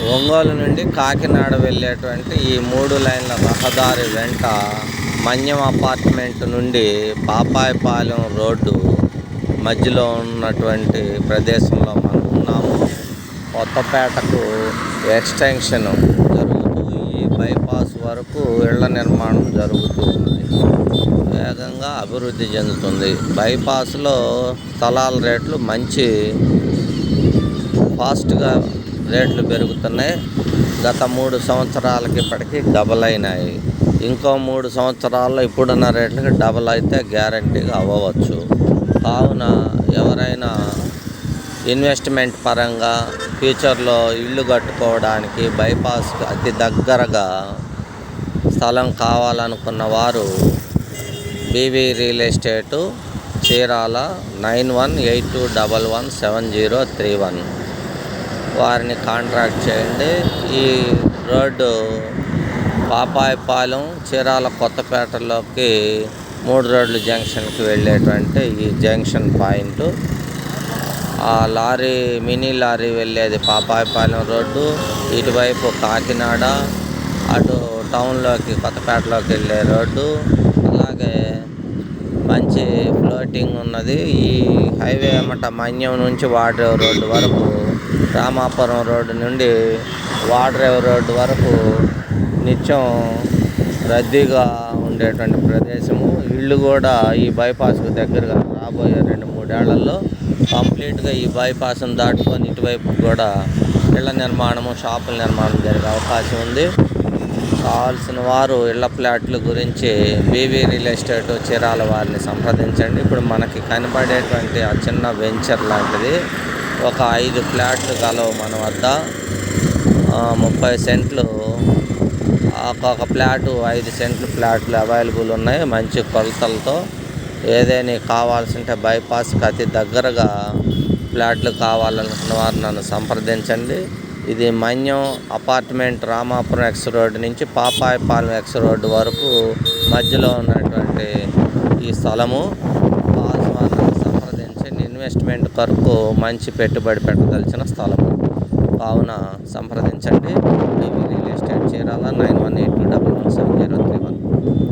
ఒంగోలు నుండి కాకినాడ వెళ్ళేటువంటి ఈ 3 లైన్ల రహదారి వెంట మన్యం అపార్ట్మెంట్ నుండి పాపాయపాలెం రోడ్డు మధ్యలో ఉన్నటువంటి ప్రదేశంలో మనం ఉన్నాము. కొత్తపేటకు ఎక్స్టెన్షన్ జరుగుతూ ఈ బైపాస్ వరకు ఇళ్ల నిర్మాణం జరుగుతూ ఉంది. వేగంగా అభివృద్ధి చెందుతుంది. బైపాస్లో స్థలాల రేట్లు మంచి ఫాస్ట్గా రేట్లు పెరుగుతున్నాయి. గత 3 సంవత్సరాలకి ఇప్పటికీ డబల్ అయినాయి. ఇంకో 3 సంవత్సరాల్లో ఇప్పుడున్న రేట్లకి డబల్ అయితే గ్యారంటీగా అవ్వవచ్చు. కావున ఎవరైనా ఇన్వెస్ట్మెంట్ పరంగా ఫ్యూచర్లో ఇల్లు కట్టుకోవడానికి బైపాస్కి అతి దగ్గరగా స్థలం కావాలనుకున్న వారు బీవీ రియల్ ఎస్టేటు చీరాల 9182117031 వారిని కాంట్రాక్ట్ చేయండి. ఈ రోడ్డు పాపాయపాలెం చీరాల కొత్తపేటలోకి 3 రోడ్లు జంక్షన్కి వెళ్ళేటువంటి ఈ జంక్షన్ పాయింట్. ఆ లారీ మినీ లారీ వెళ్ళేది పాపాయపాలెం రోడ్డు, ఇటువైపు కాకినాడ, అటు టౌన్లోకి కొత్తపేటలోకి వెళ్ళే రోడ్డు. అలాగే మంచి ఫ్లోటింగ్ ఉన్నది. ఈ హైవే ఏమంట మన్యం నుంచి వాడ్రేవ్ రోడ్డు వరకు, రామాపురం రోడ్డు నుండి వాడ్రేవ్ రోడ్డు వరకు నిత్యం రద్దీగా ఉండేటువంటి ప్రదేశము. ఇళ్ళు కూడా ఈ బైపాస్కు దగ్గరగా రాబోయే 2-3 ఏళ్లలో కంప్లీట్గా ఈ బైపాస్ను దాటుకొని ఇటువైపు కూడా ఇళ్ల నిర్మాణము, షాపుల నిర్మాణం జరిగే అవకాశం ఉంది. కావాల్సిన వారు ఇళ్ల ఫ్లాట్ల గురించి బీవీ రియల్ ఎస్టేట్ చీరాల వారిని సంప్రదించండి. ఇప్పుడు మనకి కనబడేటువంటి ఆ చిన్న వెంచర్ లాంటిది ఒక 5 ఫ్లాట్లు కలవు మన వద్ద. 30 సెంట్లు ఒక్కొక్క ఫ్లాటు, 5 సెంట్లు ఫ్లాట్లు అవైలబుల్ ఉన్నాయి మంచి కొలతలతో. ఏదైనా కావాల్సింటే బైపాస్కి అతి దగ్గరగా ఫ్లాట్లు కావాలనుకున్న వారు నన్ను సంప్రదించండి. ఇది మన్యం అపార్ట్మెంట్ రామాపురం ఎక్స్ రోడ్డు నుంచి పాపాయపాలెం ఎక్స్ రోడ్డు వరకు మధ్యలో ఉన్నటువంటి ఈ స్థలము. కావాల్సిన వారిని సంప్రదించండి. ఇన్వెస్ట్మెంట్ కొరకు మంచి పెట్టుబడి పెట్టదలిచిన స్థలము కావున సంప్రదించండి. Real estate Chirala 9182117031.